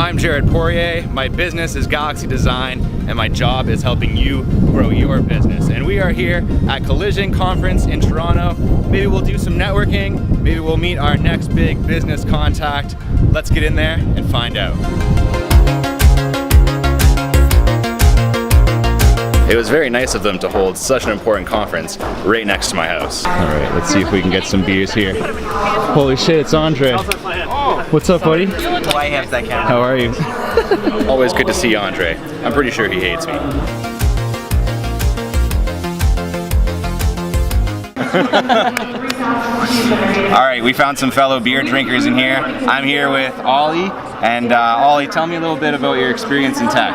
I'm Jared Poirier, my business is Galaxy Design, and my job is helping you grow your business. And we are here at Collision Conference in Toronto. Maybe we'll do some networking, maybe we'll meet our next big business contact. Let's get in there and find out. It was very nice of them to hold such an important conference right next to my house. All right, let's see if we can get some beers here. Holy shit, it's Andre. What's up, buddy? Why have that camera? How are you? Always good to see Andre. I'm pretty sure he hates me. All right, we found some fellow beer drinkers in here. I'm here with Ollie. And Ollie, tell me a little bit about your experience in tech.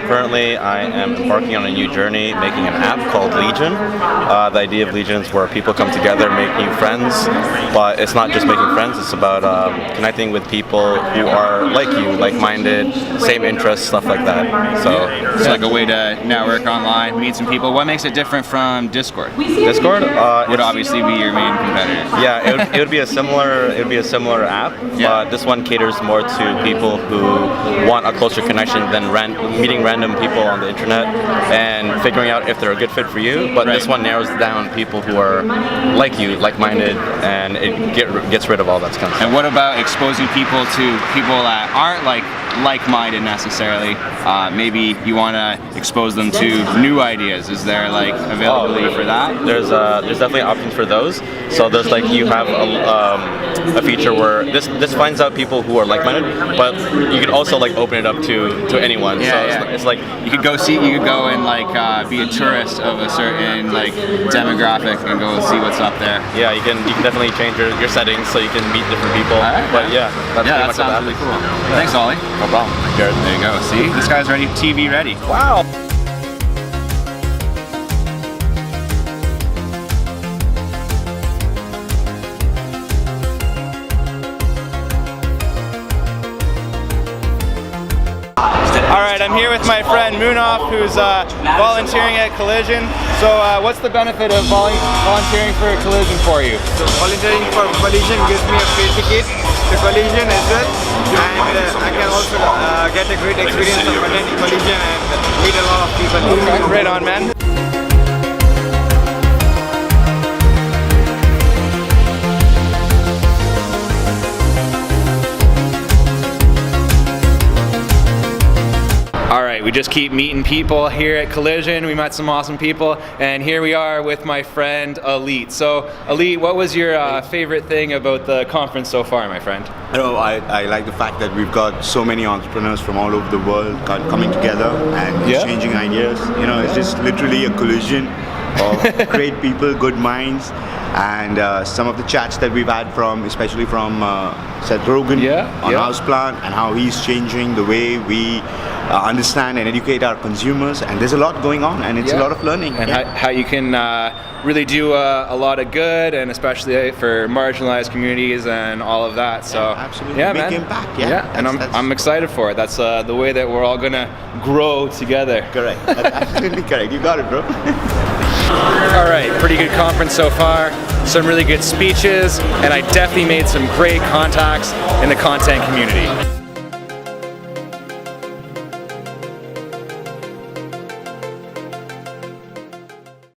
Currently, I am embarking on a new journey, making an app called Legion. The idea of Legion is where people come together, make new friends, but it's not just making friends, it's about connecting with people who are like you, like-minded, same interests, stuff like that. So it's like a way to network online, meet some people. What makes it different from Discord? Discord would obviously be your main competitor. Yeah, it would be a similar app, but this one caters more to people who want a closer connection than meeting random people on the internet and figuring out if they're a good fit for you. But this one narrows down people who are like you, like-minded, and it gets rid of all that kind of stuff. And what about exposing people to people that aren't like-minded necessarily? Maybe you want to expose them to new ideas. Is there like availability for that? There's definitely options for those. So there's like you have a feature where this finds out people who are like-minded, but you can also like open it up to anyone. Yeah, so it's like you could go and like be a tourist of a certain like demographic and go see what's up there. Yeah, you can definitely change your settings so you can meet different people. But yeah, that's pretty much sounds really cool. Yeah. Thanks, Ollie. No problem. Jared. There you go. See, this guy's ready, TV ready. Wow. Alright, I'm here with my friend Munaf, who's volunteering at Collision. So what's the benefit of volunteering for Collision for you? So volunteering for Collision gives me a free ticket to Collision as well, and I can also get a great experience of attending Collision and meet a lot of people. Okay, right on, man. Alright, we just keep meeting people here at Collision. We met some awesome people, and here we are with my friend Elite. So, Elite, what was your favorite thing about the conference so far, my friend? I like the fact that we've got so many entrepreneurs from all over the world coming together and exchanging ideas. You know, it's just literally a collision of great people, good minds, and some of the chats that we've had especially from Seth Rogen on Houseplant and how he's changing the way we understand and educate our consumers. And there's a lot going on, and it's a lot of learning. And how you can really do a lot of good, and especially for marginalized communities and all of that. So absolutely, yeah, make man. impact. And I'm excited for it. That's the way that we're all gonna grow together. Correct. That's absolutely correct. You got it, bro. All right, pretty good conference so far. Some really good speeches, and I definitely made some great contacts in the content community.